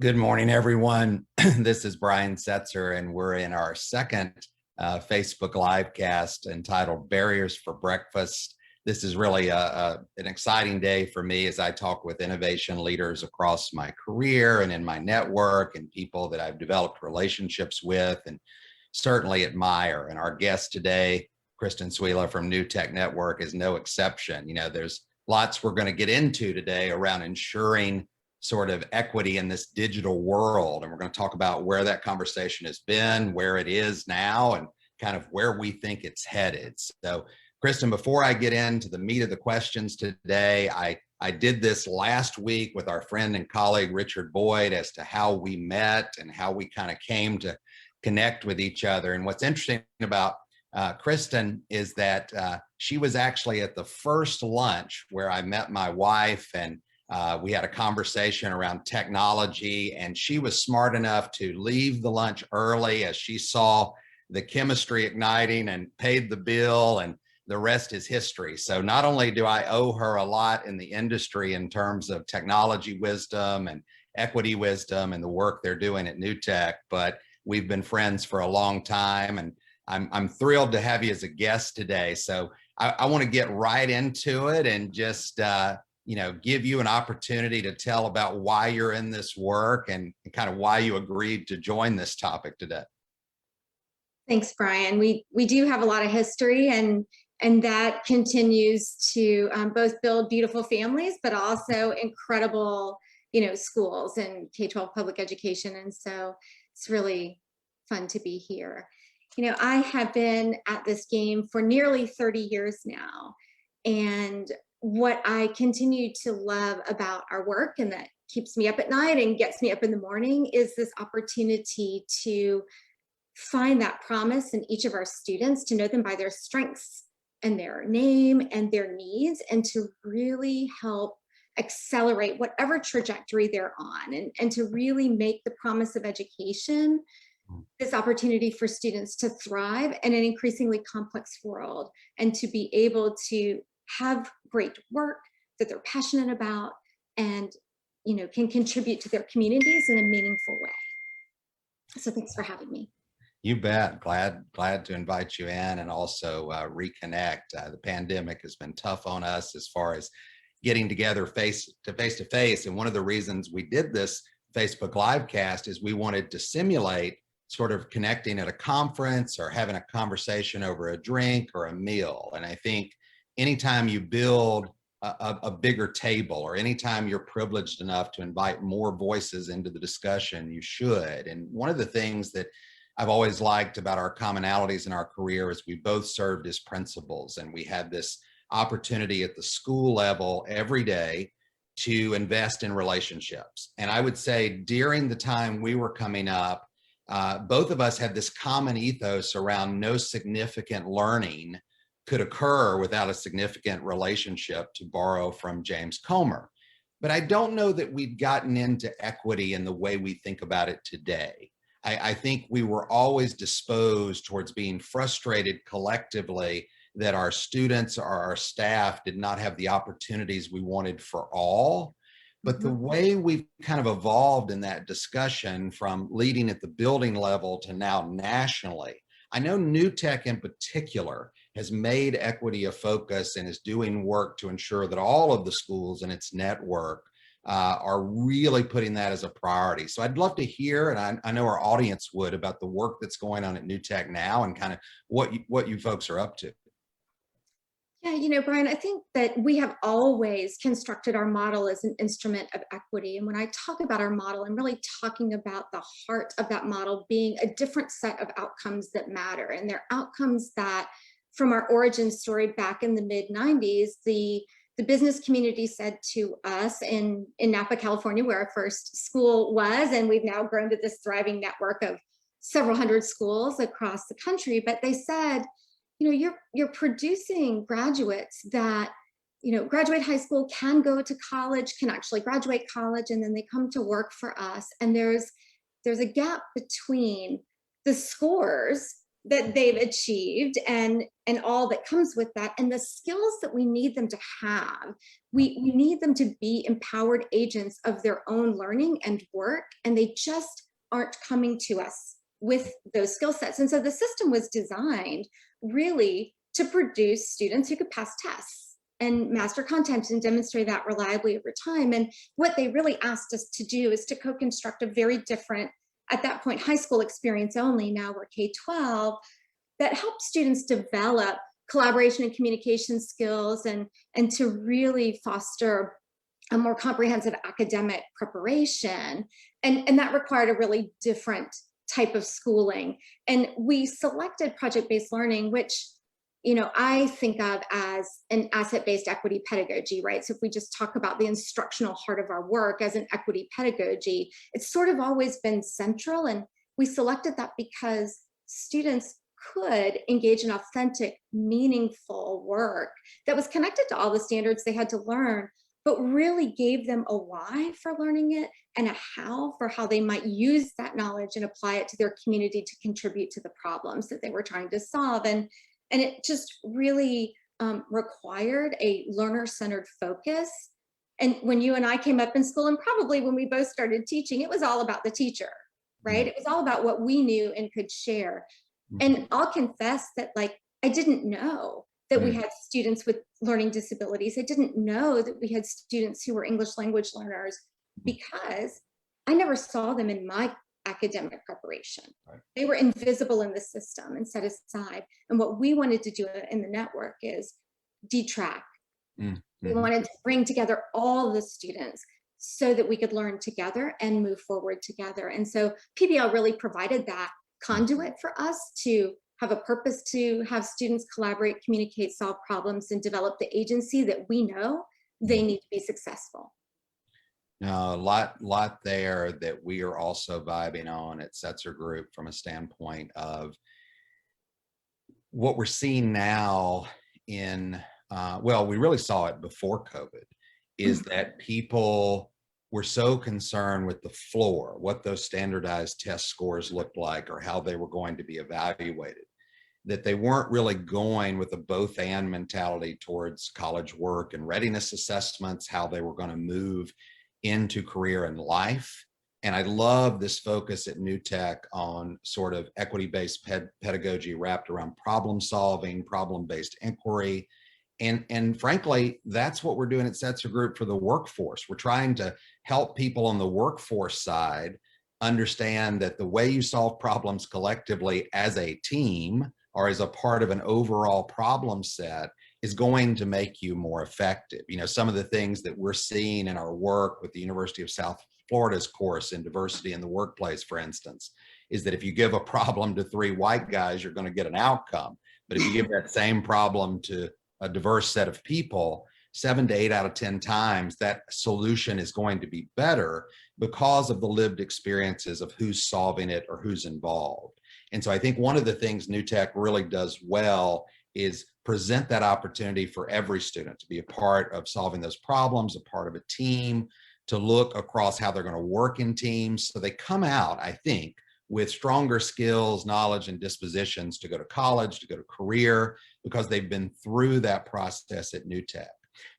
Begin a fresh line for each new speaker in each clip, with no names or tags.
Good morning, everyone. This is Brian Setzer, and we're in our second Facebook live cast entitled Barriers for Breakfast. This is really an exciting day for me as I talk with innovation leaders across my career and in my network and people that I've developed relationships with and certainly admire. And our guest today, Kristen Swela from New Tech Network, is no exception. You know, there's lots we're going to get into today around ensuring sort of equity in this digital world. And we're going to talk about where that conversation has been, where it is now, and kind of where we think it's headed. So, Kristen, before I get into the meat of the questions today, I did this last week with our friend and colleague, Richard Boyd, as to how we met and how we kind of came to connect with each other. And what's interesting about Kristen is that she was actually at the first lunch where I met my wife, and we had a conversation around technology, and she was smart enough to leave the lunch early as she saw the chemistry igniting and paid the bill, and the rest is history. So not only do I owe her a lot in the industry in terms of technology wisdom and equity wisdom and the work they're doing at New Tech, but we've been friends for a long time, and I'm thrilled to have you as a guest today. So I want to get right into it and just give you an opportunity to tell about why you're in this work and kind of why you agreed to join this topic today.
Thanks, Brian. We do have a lot of history, and that continues to both build beautiful families, but also incredible, schools and K-12 public education. And so it's really fun to be here. I have been at this game for nearly 30 years now, and what I continue to love about our work, and that keeps me up at night and gets me up in the morning, is this opportunity to find that promise in each of our students, to know them by their strengths and their name and their needs, and to really help accelerate whatever trajectory they're on, and to really make the promise of education this opportunity for students to thrive in an increasingly complex world, and to be able to have great work that they're passionate about and can contribute to their communities in a meaningful way. So thanks for having me.
You bet. Glad to invite you in and also reconnect. The pandemic has been tough on us as far as getting together face to face. And one of the reasons we did this Facebook live cast is we wanted to simulate sort of connecting at a conference or having a conversation over a drink or a meal. And I think anytime you build a bigger table, or anytime you're privileged enough to invite more voices into the discussion, you should. And one of the things that I've always liked about our commonalities in our career is we both served as principals, and we had this opportunity at the school level every day to invest in relationships. And I would say during the time we were coming up, both of us had this common ethos around no significant learning could occur without a significant relationship, to borrow from James Comer. But I don't know that we'd gotten into equity in the way we think about it today. I think we were always disposed towards being frustrated collectively that our students or our staff did not have the opportunities we wanted for all. But the way we've kind of evolved in that discussion, from leading at the building level to now nationally, I know New Tech in particular has made equity a focus and is doing work to ensure that all of the schools in its network are really putting that as a priority. So I'd love to hear, and I know our audience would, about the work that's going on at New Tech now and kind of what you folks are up to.
Yeah, Brian, I think that we have always constructed our model as an instrument of equity. And when I talk about our model, I'm really talking about the heart of that model being a different set of outcomes that matter. And they're outcomes that, from our origin story back in the mid-90s, the business community said to us in Napa, California, where our first school was, and we've now grown to this thriving network of several hundred schools across the country. But they said, you're producing graduates that, graduate high school, can go to college, can actually graduate college, and then they come to work for us. And there's a gap between the scores that they've achieved and all that comes with that, and the skills that we need them to have. We need them to be empowered agents of their own learning and work, and they just aren't coming to us with those skill sets. And so the system was designed really to produce students who could pass tests and master content and demonstrate that reliably over time. And what they really asked us to do is to co-construct a very different, at that point, high school experience only, now we're K-12, that helps students develop collaboration and communication skills and to really foster a more comprehensive academic preparation. And that required a really different type of schooling. And we selected project-based learning, which, you know, I think of as an asset-based equity pedagogy, right? So if we just talk about the instructional heart of our work as an equity pedagogy, it's sort of always been central. And we selected that because students could engage in authentic, meaningful work that was connected to all the standards they had to learn, but really gave them a why for learning it and a how for how they might use that knowledge and apply it to their community to contribute to the problems that they were trying to solve. And it just really required a learner-centered focus. And when you and I came up in school, and probably when we both started teaching, it was all about the teacher, right? It was all about what we knew and could share. And I'll confess that, like, I didn't know that we had students with learning disabilities. I didn't know that we had students who were English language learners because I never saw them in my academic preparation. Right. They were invisible in the system and set aside. And what we wanted to do in the network is detrack. We wanted to bring together all the students so that we could learn together and move forward together. And so PBL really provided that conduit for us to have a purpose to have students collaborate, communicate, solve problems, and develop the agency that we know they need to be successful.
Now, a lot there that we are also vibing on at Setzer Group from a standpoint of what we're seeing now in, well, we really saw it before COVID, is that people were so concerned with the floor, what those standardized test scores looked like or how they were going to be evaluated, that they weren't really going with a both and mentality towards college work and readiness assessments, how they were going to move into career and life. And I love this focus at New Tech on sort of equity-based pedagogy wrapped around problem solving, problem-based inquiry. And frankly, that's what we're doing at Setzer Group for the workforce. We're trying to help people on the workforce side understand that the way you solve problems collectively as a team or as a part of an overall problem set is going to make you more effective. You know, some of the things that we're seeing in our work with the University of South Florida's course in diversity in the workplace, for instance, is that if you give a problem to 3 white guys, you're going to get an outcome. But if you give that same problem to a diverse set of people, 7 to 8 out of 10 times, that solution is going to be better because of the lived experiences of who's solving it or who's involved. And so I think one of the things New Tech really does well is present that opportunity for every student to be a part of solving those problems, a part of a team, to look across how they're going to work in teams. So they come out, I think, with stronger skills, knowledge, and dispositions to go to college, to go to career, because they've been through that process at New Tech.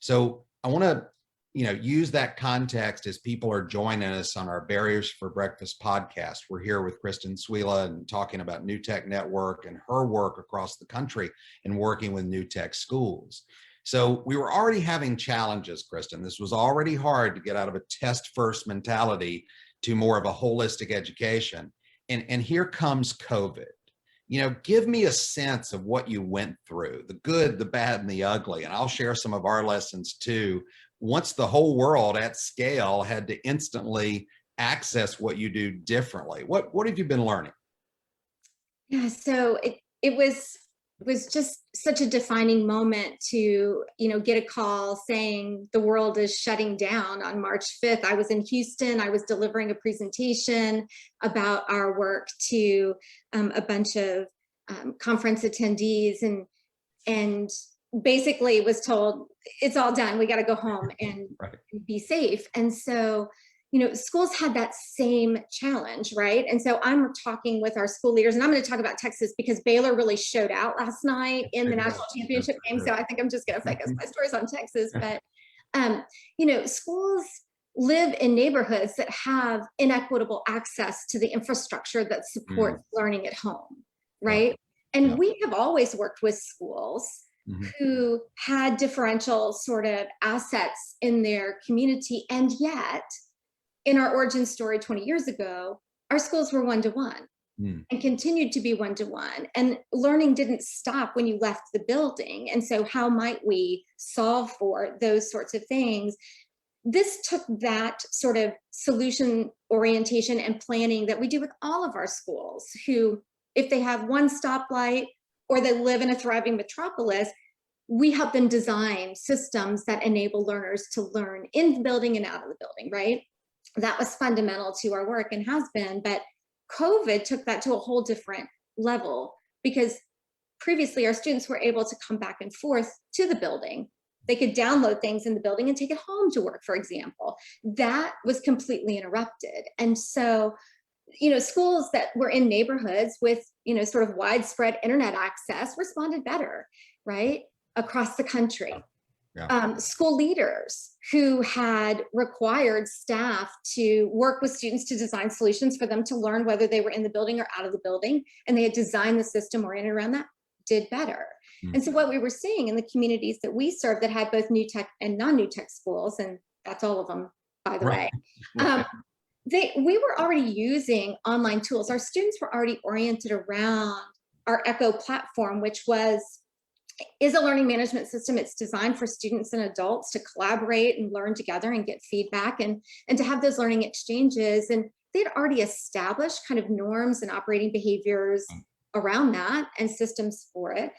So I want to, use that context as people are joining us on our Barriers for Breakfast podcast. We're here with Kristen Swela and talking about New Tech Network and her work across the country and working with New Tech schools. So we were already having challenges, Kristen. This was already hard to get out of a test-first mentality to more of a holistic education. And here comes COVID. Give me a sense of what you went through, the good, the bad, and the ugly. And I'll share some of our lessons too. Once the whole world at scale had to instantly access what you do differently, what have you been learning?
Yeah, so it was just such a defining moment to, get a call saying the world is shutting down on March 5th. I was in Houston. I was delivering a presentation about our work to a bunch of conference attendees and basically was told, it's all done. We got to go home and be safe. And so, schools had that same challenge, right? And so I'm talking with our school leaders, and I'm going to talk about Texas because Baylor really showed out last night in the national championship game. So I think I'm just going to focus my stories on Texas. But, schools live in neighborhoods that have inequitable access to the infrastructure that supports learning at home, right? And we have always worked with schools who had differential sort of assets in their community, and yet in our origin story 20 years ago, our schools were one-to-one and continued to be one-to-one. And learning didn't stop when you left the building. And so how might we solve for those sorts of things? This took that sort of solution orientation and planning that we do with all of our schools who, if they have one stoplight or they live in a thriving metropolis, we help them design systems that enable learners to learn in the building and out of the building, right? That was fundamental to our work and has been, but COVID took that to a whole different level because previously our students were able to come back and forth to the building. They could download things in the building and take it home to work, for example. That was completely interrupted. And so, schools that were in neighborhoods with, sort of widespread internet access responded better, right? Across the country. School leaders who had required staff to work with students to design solutions for them to learn whether they were in the building or out of the building, and they had designed the system oriented around that, did better. And so what we were seeing in the communities that we served that had both new tech and non-new tech schools, and that's all of them, by the way, we were already using online tools. Our students were already oriented around our Echo platform, which is a learning management system. It's designed for students and adults to collaborate and learn together and get feedback and to have those learning exchanges. And they'd already established kind of norms and operating behaviors around that and systems for it.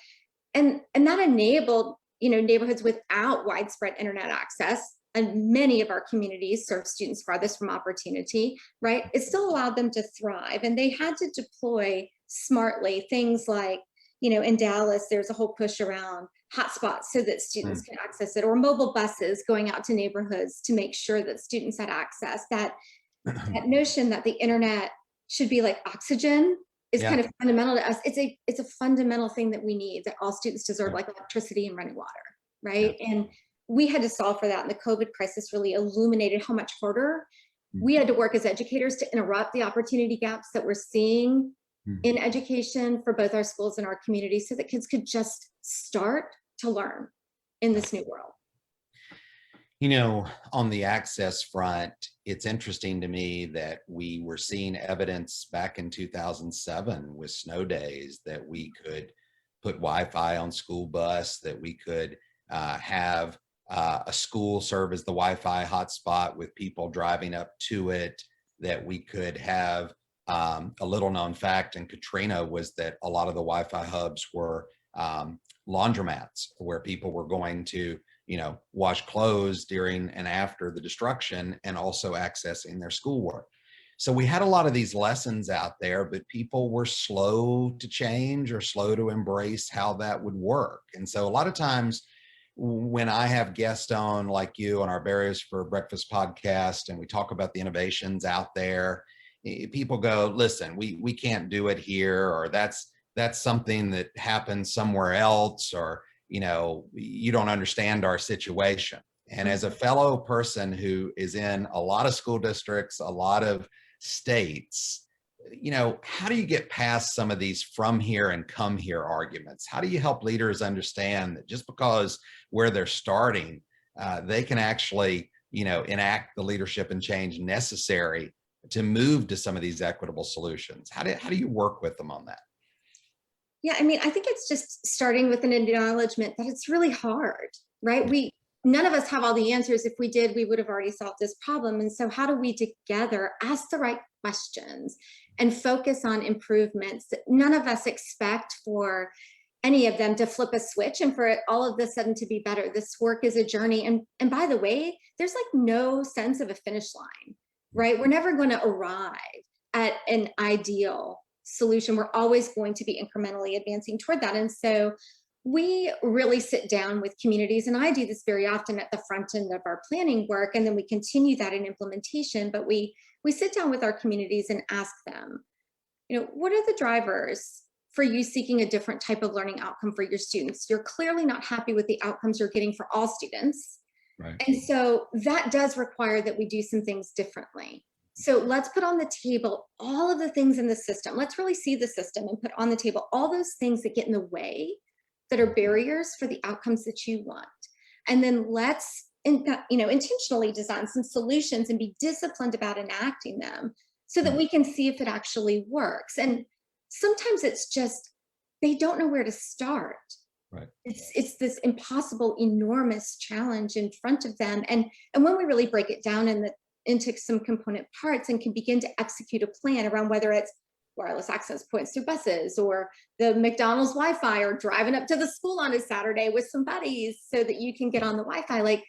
And that enabled, neighborhoods without widespread internet access, and many of our communities serve students farthest from opportunity, right? It still allowed them to thrive, and they had to deploy smartly things like, in Dallas, there's a whole push around hotspots so that students can access it, or mobile buses going out to neighborhoods to make sure that students had access. That notion that the internet should be like oxygen is kind of fundamental to us. It's a fundamental thing that we need, that all students deserve, like electricity and running water, right? And we had to solve for that. And the COVID crisis really illuminated how much harder we had to work as educators to interrupt the opportunity gaps that we're seeing in education for both our schools and our communities, so that kids could just start to learn in this new world.
On the access front, it's interesting to me that we were seeing evidence back in 2007 with snow days that we could put Wi-Fi on school bus, that we could have a school serve as the Wi-Fi hotspot with people driving up to it, that we could have a little known fact in Katrina was that a lot of the Wi-Fi hubs were laundromats where people were going to wash clothes during and after the destruction, and also accessing their schoolwork. So we had a lot of these lessons out there, but people were slow to change or slow to embrace how that would work. And so a lot of times when I have guests on like you on our Barriers for Breakfast podcast, and we talk about the innovations out there, people go, listen, we can't do it here, or that's something that happens somewhere else, or you don't understand our situation. And as a fellow person who is in a lot of school districts, a lot of states, how do you get past some of these from here and come here arguments? How do you help leaders understand that just because where they're starting, they can actually, enact the leadership and change necessary to move to some of these equitable solutions? How do you work with them on that?
Yeah, I think it's just starting with an acknowledgement that it's really hard, right? None of us have all the answers. If we did, we would have already solved this problem. And so how do we together ask the right questions and focus on improvements that none of us expect for any of them to flip a switch and for it all of a sudden to be better? This work is a journey. And by the way, there's like no sense of a finish line, right? We're never going to arrive at an ideal solution. We're always going to be incrementally advancing toward that. And so We really sit down with communities, and I do this very often at the front end of our planning work, and then we continue that in implementation. But we sit down with our communities and ask them, what are the drivers for you seeking a different type of learning outcome for your students? You're clearly not happy with the outcomes you're getting for all students.
Right.
And so that does require that we do some things differently. So let's put on the table all of the things in the system. Let's really see the system and put on the table all those things that get in the way, that are barriers for the outcomes that you want. And then let's intentionally design some solutions and be disciplined about enacting them so that we can see if it actually works. And sometimes it's just they don't know where to start.
Right.
It's this impossible, enormous challenge in front of them. And when we really break it down into some component parts and can begin to execute a plan around whether it's wireless access points through buses or the McDonald's Wi-Fi or driving up to the school on a Saturday with some buddies so that you can get on the Wi-Fi, like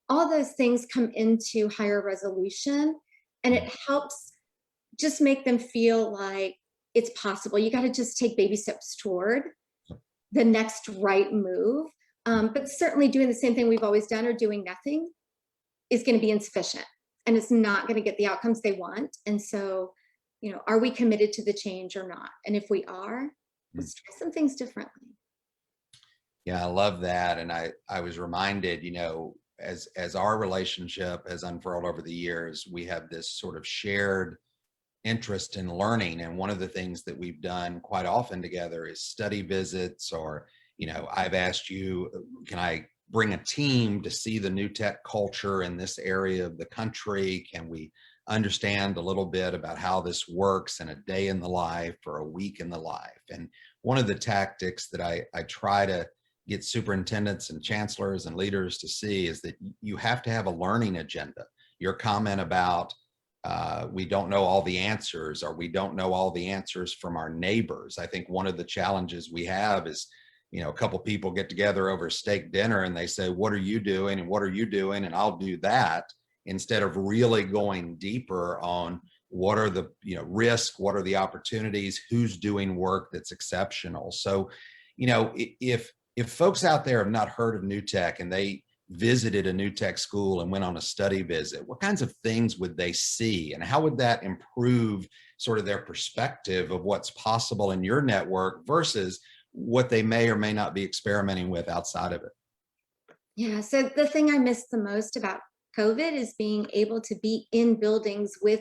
all those things come into higher resolution, and it helps just make them feel like it's possible. You got to just take baby steps toward the next right move. But certainly doing the same thing we've always done or doing nothing is going to be insufficient, and it's not going to get the outcomes they want. And so, are we committed to the change or not? And if we are, let's try some things differently.
Yeah, I love that. And I was reminded, as our relationship has unfurled over the years, we have this sort of shared interest in learning. And one of the things that we've done quite often together is study visits, or, I've asked you, can I bring a team to see the new tech culture in this area of the country? Can we understand a little bit about how this works in a day in the life or a week in the life? And one of the tactics that I try to get superintendents and chancellors and leaders to see is that you have to have a learning agenda. Your comment about we don't know all the answers, or we don't know all the answers from our neighbors. I think one of the challenges we have is, a couple people get together over steak dinner and they say, what are you doing? And what are you doing? And I'll do that, instead of really going deeper on what are the risks, what are the opportunities, who's doing work that's exceptional. So, if folks out there have not heard of new tech and they visited a new tech school and went on a study visit, what kinds of things would they see, and how would that improve sort of their perspective of what's possible in your network versus what they may or may not be experimenting with outside of it?
Yeah, so the thing I miss the most about COVID is being able to be in buildings with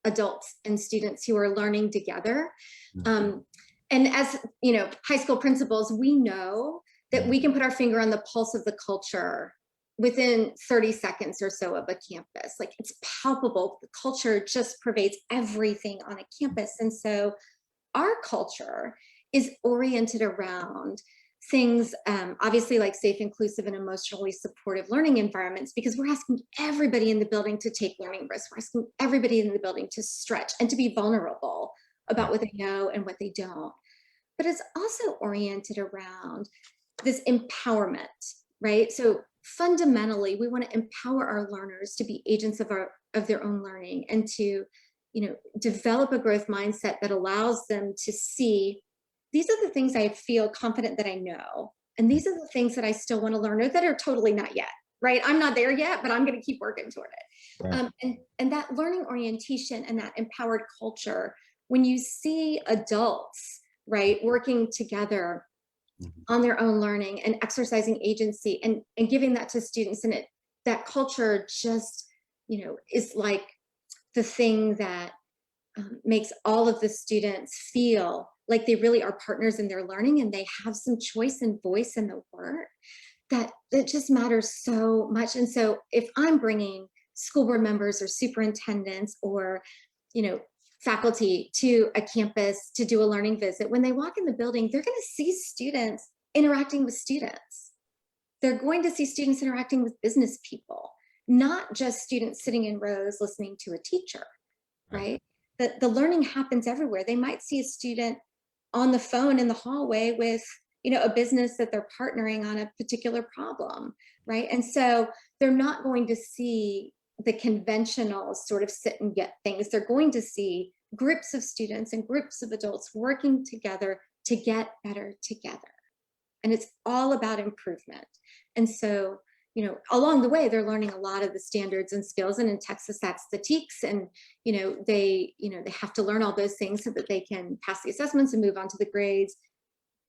adults and students who are learning together. And as high school principals, we know that we can put our finger on the pulse of the culture within 30 seconds or so of a campus. Like, it's palpable. The culture just pervades everything on a campus. And so our culture is oriented around things, obviously, like safe, inclusive, and emotionally supportive learning environments, because we're asking everybody in the building to take learning risks. We're asking everybody in the building to stretch and to be vulnerable about what they know and what they don't. But it's also oriented around this empowerment, right? So fundamentally, we want to empower our learners to be agents of their own learning, and to develop a growth mindset that allows them to see, these are the things I feel confident that I know, and these are the things that I still want to learn, or that are totally not yet, right? I'm not there yet, but I'm going to keep working toward it.
Right.
And that learning orientation and that empowered culture, when you see adults, right, working together on their own learning and exercising agency, and giving that to students, and that culture just is like the thing that makes all of the students feel like they really are partners in their learning, and they have some choice and voice in the work, that just matters so much. And so if I'm bringing school board members or superintendents or faculty to a campus to do a learning visit, when they walk in the building, they're going to see students interacting with students. They're going to see students interacting with business people, not just students sitting in rows listening to a teacher, right? The learning happens everywhere. They might see a student on the phone in the hallway with a business that they're partnering on a particular problem, right? And so they're not going to see the conventional sort of sit and get things. They're going to see groups of students and groups of adults working together to get better together. and it's all about improvement. And so, along the way, they're learning a lot of the standards and skills. And in Texas, that's the TEKS. And, they have to learn all those things so that they can pass the assessments and move on to the grades.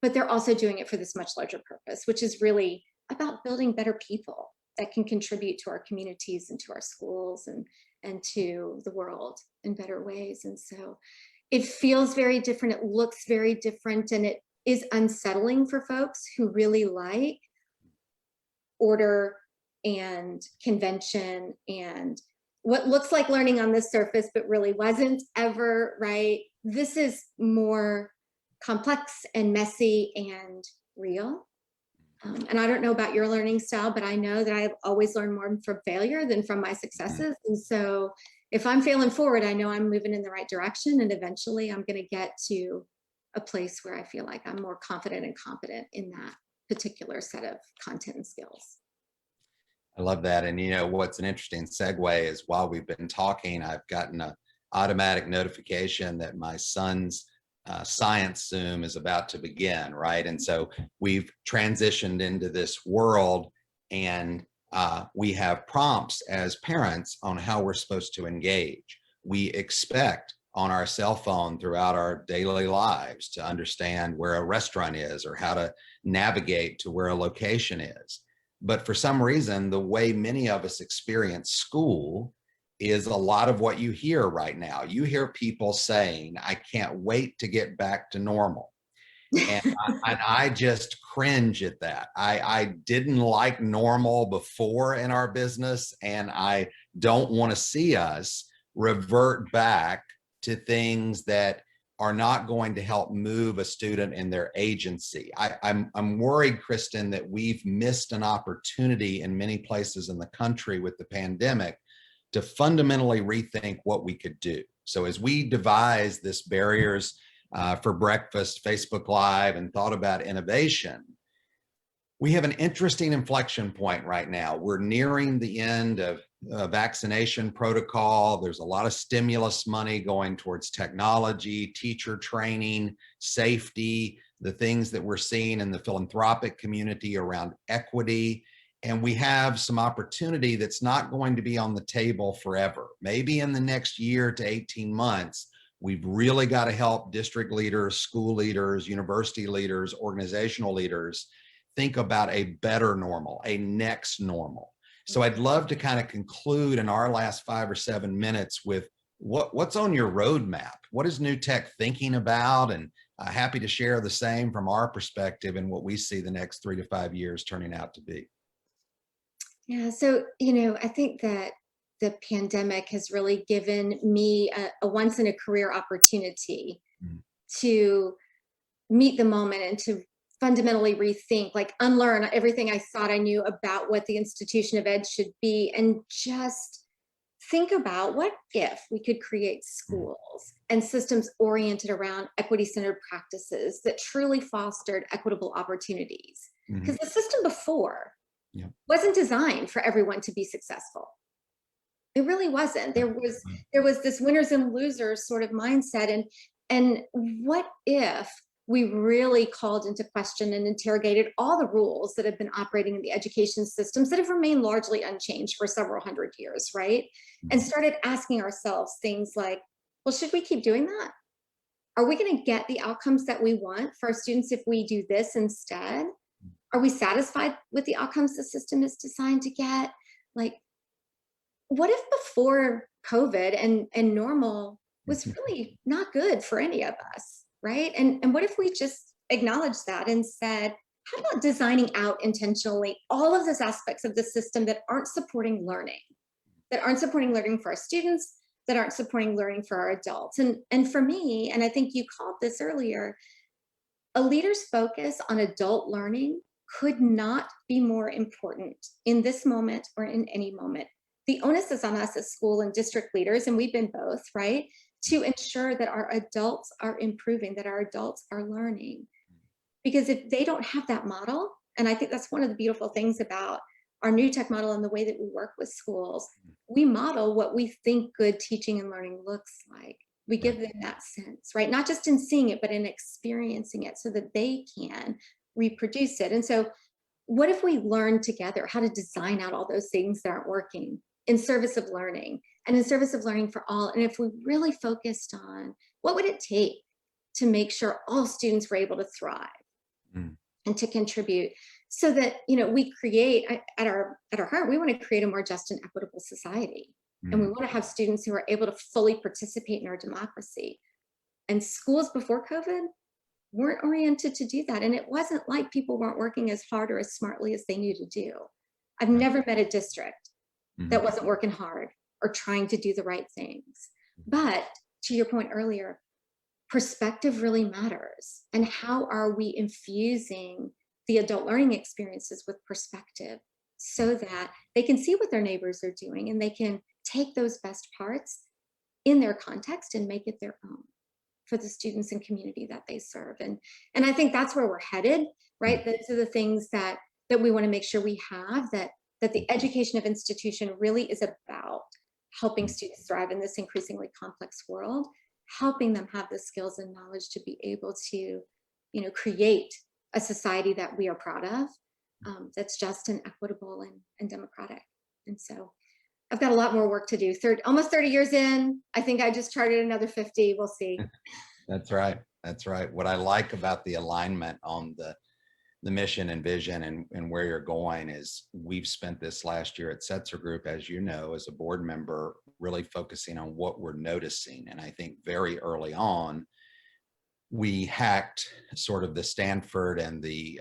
But they're also doing it for this much larger purpose, which is really about building better people that can contribute to our communities and to our schools and to the world in better ways. And so it feels very different. It looks very different. And it is unsettling for folks who really like order and convention and what looks like learning on the surface, but really wasn't ever, right? This is more complex and messy and real. And I don't know about your learning style, but I know that I've always learned more from failure than from my successes. And so if I'm failing forward, I know I'm moving in the right direction. And eventually I'm going to get to a place where I feel like I'm more confident and competent in that particular set of content and skills.
I love that. And what's an interesting segue is while we've been talking, I've gotten an automatic notification that my son's science Zoom is about to begin, right? And so we've transitioned into this world, and we have prompts as parents on how we're supposed to engage. We expect on our cell phone throughout our daily lives to understand where a restaurant is or how to navigate to where a location is. But for some reason, the way many of us experience school is a lot of what you hear right now. You hear people saying, I can't wait to get back to normal. And I just cringe at that. I didn't like normal before in our business, and I don't want to see us revert back to things that are not going to help move a student in their agency. I'm worried, Kristen, that we've missed an opportunity in many places in the country with the pandemic to fundamentally rethink what we could do. So as we devised this Barriers for Breakfast Facebook Live and thought about innovation, we have an interesting inflection point right now. We're nearing the end of a vaccination protocol. There's a lot of stimulus money going towards technology, teacher training, safety, the things that we're seeing in the philanthropic community around equity. And we have some opportunity that's not going to be on the table forever. Maybe in the next year to 18 months, we've really got to help district leaders, school leaders, university leaders, organizational leaders think about a better normal, a next normal. So I'd love to kind of conclude in our last 5 or 7 minutes with what's on your roadmap? What is New Tech thinking about? And happy to share the same from our perspective and what we see the next 3 to 5 years turning out to be.
Yeah, so, I think that the pandemic has really given me a once in a career opportunity to meet the moment and to fundamentally rethink, like unlearn everything I thought I knew about what the institution of ed should be, and just think about what if we could create schools and systems oriented around equity-centered practices that truly fostered equitable opportunities. Because the system before wasn't designed for everyone to be successful. It really wasn't. There was this winners and losers sort of mindset. And what if we really called into question and interrogated all the rules that have been operating in the education systems that have remained largely unchanged for several hundred years, right? And started asking ourselves things like, well, should we keep doing that? Are we going to get the outcomes that we want for our students if we do this instead? Are we satisfied with the outcomes the system is designed to get? Like, what if before COVID and normal was really not good for any of us, right? And what if we just acknowledged that and said, how about designing out intentionally all of those aspects of the system that aren't supporting learning, for our students, that aren't supporting learning for our adults? And for me, and I think you called this earlier, a leader's focus on adult learning could not be more important in this moment or in any moment. The onus is on us as school and district leaders, and we've been both, right, to ensure that our adults are improving, that our adults are learning. Because if they don't have that model, and I think that's one of the beautiful things about our New Tech model and the way that we work with schools, we model what we think good teaching and learning looks like. We give them that sense, right? Not just in seeing it, but in experiencing it so that they can reproduce it. And so what if we learn together how to design out all those things that aren't working in service of learning and in service of learning for all? And if we really focused on what would it take to make sure all students were able to thrive
Mm.
and to contribute, so that, you know, we create at our heart, we want to create a more just and equitable society. And we
Mm.
want to have students who are able to fully participate in our democracy. And schools before COVID weren't oriented to do that. And it wasn't like people weren't working as hard or as smartly as they knew to do. I've
Right.
never met a district that
Mhm.
wasn't working hard or trying to do the right things. But to your point earlier, perspective really matters. And how are we infusing the adult learning experiences with perspective so that they can see what their neighbors are doing and they can take those best parts in their context and make it their own for the students and community that they serve. And I think that's where we're headed, right?
Mm.
Those are the things that we want to make sure we have, that the education of institution really is about helping
Mm.
students thrive in this increasingly complex world, helping them have the skills and knowledge to be able to, you know, create a society that we are proud of, that's just and equitable and democratic. And so I've got a lot more work to do. Almost 30 years in, I think I just charted another 50. We'll see.
That's right. That's right. What I like about the alignment on the mission and vision and where you're going is we've spent this last year at Setzer Group, as you know, as a board member, really focusing on what we're noticing. And I think very early on, we hacked sort of the Stanford and the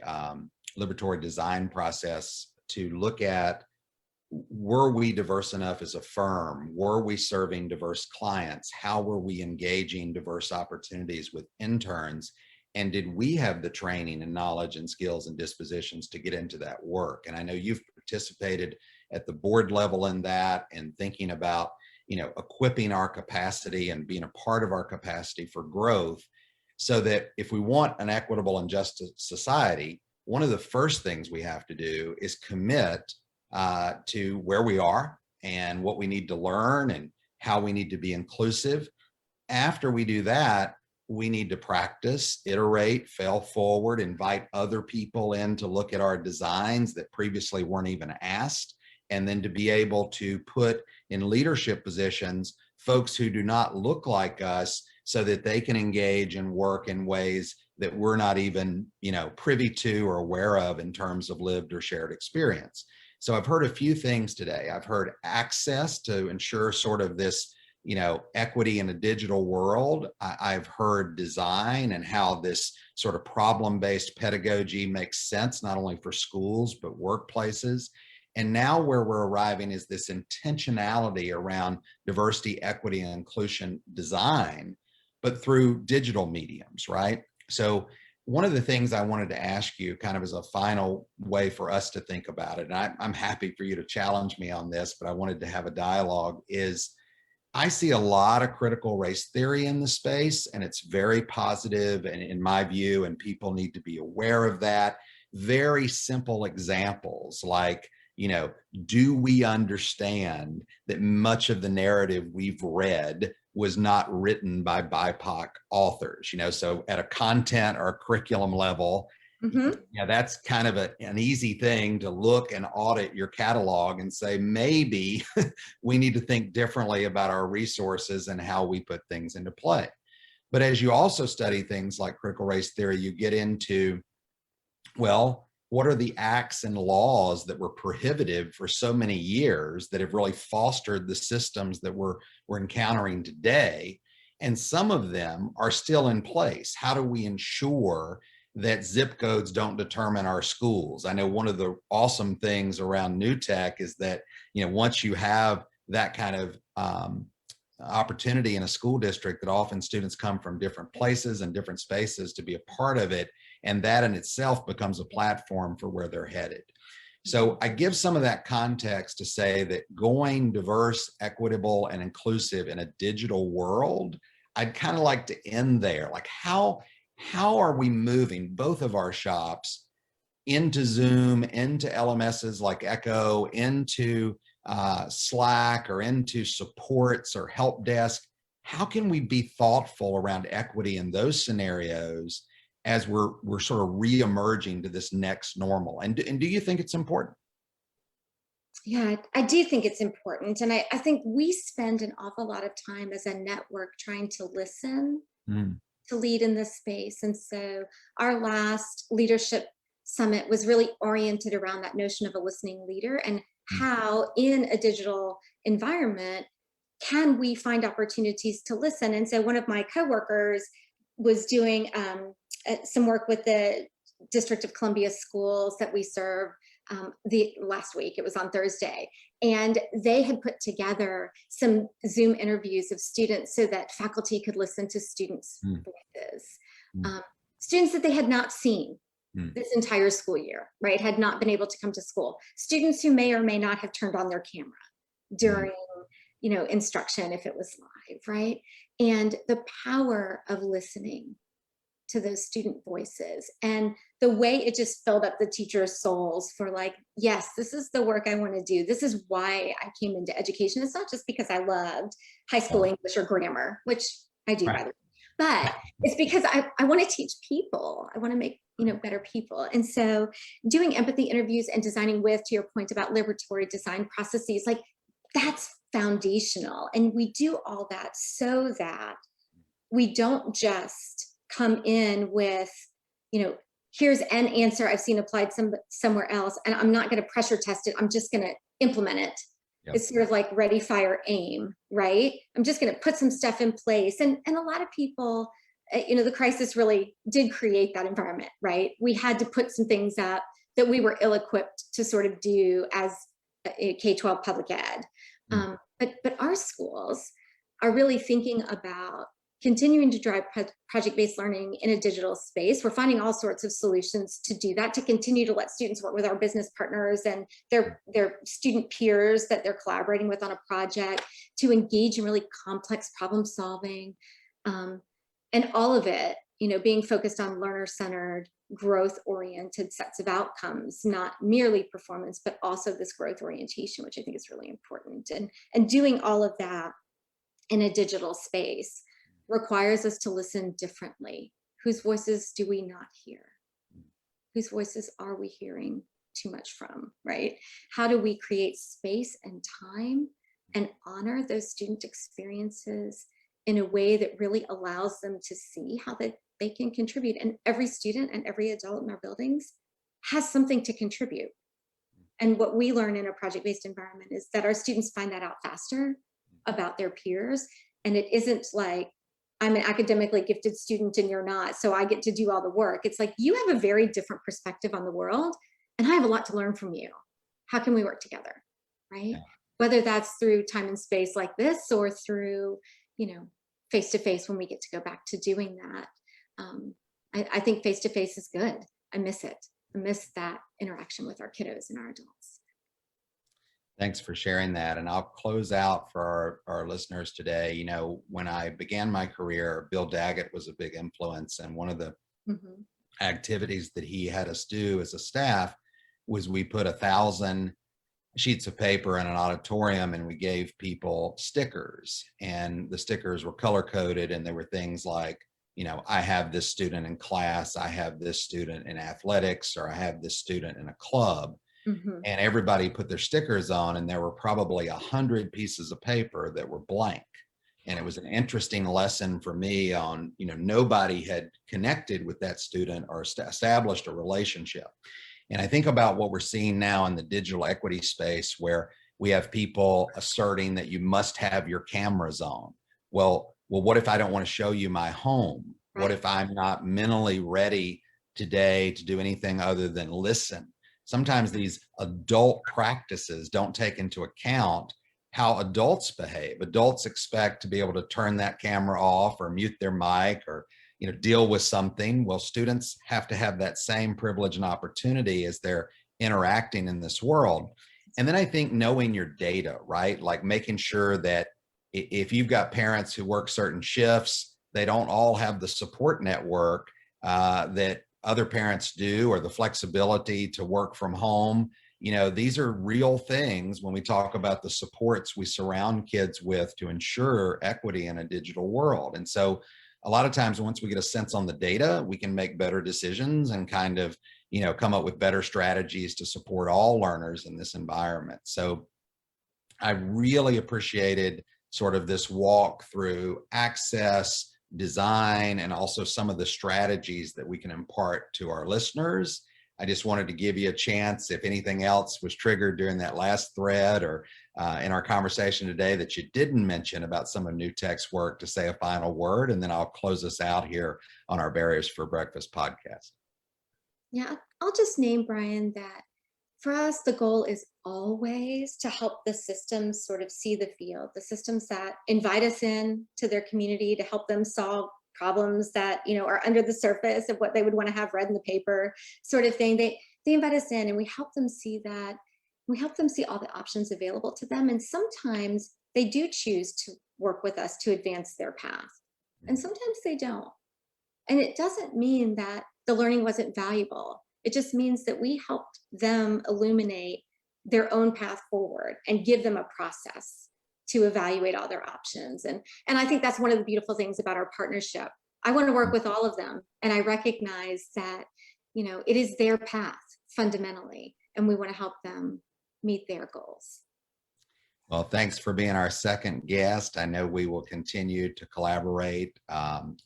liberatory design process to look at, were we diverse enough as a firm? Were we serving diverse clients? How were we engaging diverse opportunities with interns? And did we have the training and knowledge and skills and dispositions to get into that work? And I know you've participated at the board level in that and thinking about, you know, equipping our capacity and being a part of our capacity for growth, so that if we want an equitable and just society, one of the first things we have to do is commit to where we are and what we need to learn and how we need to be inclusive. After we do that, we need to practice, iterate, fail forward, invite other people in to look at our designs that previously weren't even asked, and then to be able to put in leadership positions folks who do not look like us so that they can engage and work in ways that we're not even, you know, privy to or aware of in terms of lived or shared experience. So I've heard a few things today. I've heard access to ensure sort of this, you know, equity in a digital world. I've heard design and how this sort of problem-based pedagogy makes sense, not only for schools, but workplaces. And now where we're arriving is this intentionality around diversity, equity, and inclusion design, but through digital mediums, right? So one of the things I wanted to ask you kind of as a final way for us to think about it, and I'm happy for you to challenge me on this, but I wanted to have a dialogue, is I see a lot of critical race theory in the space, and it's very positive, and in my view, and people need to be aware of that. Very simple examples like, you know, do we understand that much of the narrative we've read was not written by BIPOC authors? You know, so at a content or a curriculum level,
Mhm.
yeah, that's kind of an easy thing to look and audit your catalog and say, maybe we need to think differently about our resources and how we put things into play. But as you also study things like critical race theory, you get into, well, what are the acts and laws that were prohibitive for so many years that have really fostered the systems that we're encountering today? And some of them are still in place. How do we ensure that zip codes don't determine our schools? I know one of the awesome things around new tech is that, you know, once you have that kind of opportunity in a school district, that often students come from different places and different spaces to be a part of it. And that in itself becomes a platform for where they're headed. So I give some of that context to say that going diverse, equitable, and inclusive in a digital world, I'd kind of like to end there. Like how are we moving both of our shops into Zoom, into LMSs like Echo, into Slack, or into supports or help desk? How can we be thoughtful around equity in those scenarios as we're sort of re-emerging to this next normal? And do you think it's important?
Yeah, I do think it's important. And I think we spend an awful lot of time as a network trying to listen
Mm,
to lead in this space. And so our last leadership summit was really oriented around that notion of a listening leader and
mm,
how in a digital environment can we find opportunities to listen. And so one of my coworkers was doing some work with the District of Columbia schools that we serve the last week. It was on Thursday, and they had put together some Zoom interviews of students so that faculty could listen to students'
mm,
voices,
mm,
um, students that they had not seen
mm,
this entire school year, right? Had not been able to come to school. Students who may or may not have turned on their camera
mm.
during, instruction if it was live, right? And the power of listening to those student voices and the way it just filled up the teachers' souls for like, yes, this is the work I want to do. This is why I came into education. It's not just because I loved high school
Yeah.
English or grammar, which I do,
Right.
by the way, but it's because I want to teach people. I want to make, better people. And so doing empathy interviews and designing with, to your point about liberatory design processes, like that's foundational. And we do all that so that we don't just come in with, here's an answer I've seen applied somewhere else, and I'm not going to pressure test it. I'm just going to implement it.
Yep.
It's sort of like ready, fire, aim, right? I'm just going to put some stuff in place. And a lot of people, the crisis really did create that environment, right? We had to put some things up that we were ill-equipped to sort of do as a K-12 public ed.
Mm,
But our schools are really thinking about continuing to drive project-based learning in a digital space. We're finding all sorts of solutions to do that, to continue to let students work with our business partners and their student peers that they're collaborating with on a project, to engage in really complex problem solving, and all of it, being focused on learner-centered, growth-oriented sets of outcomes, not merely performance, but also this growth orientation, which I think is really important. And doing all of that in a digital space requires us to listen differently. Whose voices do we not hear? Whose voices are we hearing too much from, right? How do we create space and time and honor those student experiences in a way that really allows them to see how they can contribute? And every student and every adult in our buildings has something to contribute. And what we learn in a project-based environment is that our students find that out faster about their peers. And it isn't like, I'm an academically gifted student and you're not, so I get to do all the work. It's like, you have a very different perspective on the world, and I have a lot to learn from you. How can we work together, right?
Yeah.
Whether that's through time and space like this, or through, face-to-face when we get to go back to doing that. I think face-to-face is good. I miss it. I miss that interaction with our kiddos and our adults.
Thanks for sharing that. And I'll close out for our listeners today. When I began my career, Bill Daggett was a big influence. And one of the
Mhm.
activities that he had us do as a staff was we put 1,000 sheets of paper in an auditorium and we gave people stickers. And the stickers were color coded, and there were things like, I have this student in class, I have this student in athletics, or I have this student in a club.
Mhm.
And everybody put their stickers on, and there were probably 100 pieces of paper that were blank. And it was an interesting lesson for me on, nobody had connected with that student or established a relationship. And I think about what we're seeing now in the digital equity space, where we have people asserting that you must have your cameras on. Well, what if I don't want to show you my home? What
Right.
if I'm not mentally ready today to do anything other than listen? Sometimes these adult practices don't take into account how adults behave. Adults expect to be able to turn that camera off or mute their mic or deal with something. Well, students have to have that same privilege and opportunity as they're interacting in this world. And then I think knowing your data, right? Like making sure that if you've got parents who work certain shifts, they don't all have the support network that other parents do, or the flexibility to work from home. These are real things when we talk about the supports we surround kids with to ensure equity in a digital world. And so a lot of times once we get a sense on the data, we can make better decisions and kind of, come up with better strategies to support all learners in this environment. So I really appreciated sort of this walk through access, design, and also some of the strategies that we can impart to our listeners. I just wanted to give you a chance, if anything else was triggered during that last thread or in our conversation today that you didn't mention about some of NewTek's work, to say a final word, and then I'll close us out here on our Barriers for Breakfast podcast.
Yeah, I'll just name, Brian, that for us, the goal is always to help the systems sort of see the field, the systems that invite us in to their community to help them solve problems that, are under the surface of what they would want to have read in the paper, sort of thing. They invite us in and we help them see that. We help them see all the options available to them. And sometimes they do choose to work with us to advance their path. And sometimes they don't. And it doesn't mean that the learning wasn't valuable. It just means that we helped them illuminate their own path forward and give them a process to evaluate all their options. And I think that's one of the beautiful things about our partnership. I want to work with all of them. And I recognize that, it is their path fundamentally, and we want to help them meet their goals.
Well, thanks for being our second guest. I know we will continue to collaborate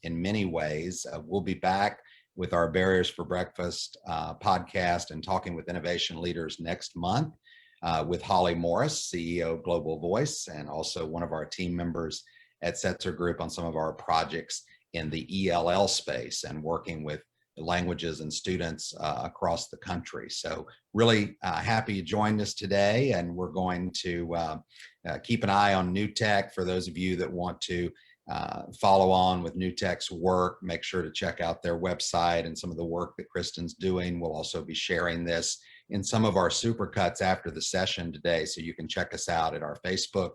in many ways. We'll be back with our Barriers for Breakfast podcast and talking with innovation leaders next month with Holly Morris, CEO of Global Voice, and also one of our team members at Setzer Group on some of our projects in the ELL space and working with languages and students across the country. So really happy you joined us today, and we're going to keep an eye on NewTek. For those of you that want to follow on with NewTek's work, make sure to check out their website and some of the work that Kristen's doing. We'll also be sharing this in some of our supercuts after the session today, so you can check us out at our Facebook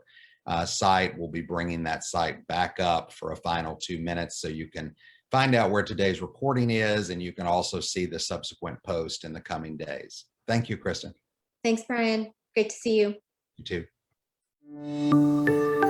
site. We'll be bringing that site back up for a final 2 minutes so you can find out where today's recording is, and you can also see the subsequent post in the coming days. Thank you, Kristen.
Thanks, Brian. Great to see you.
You too.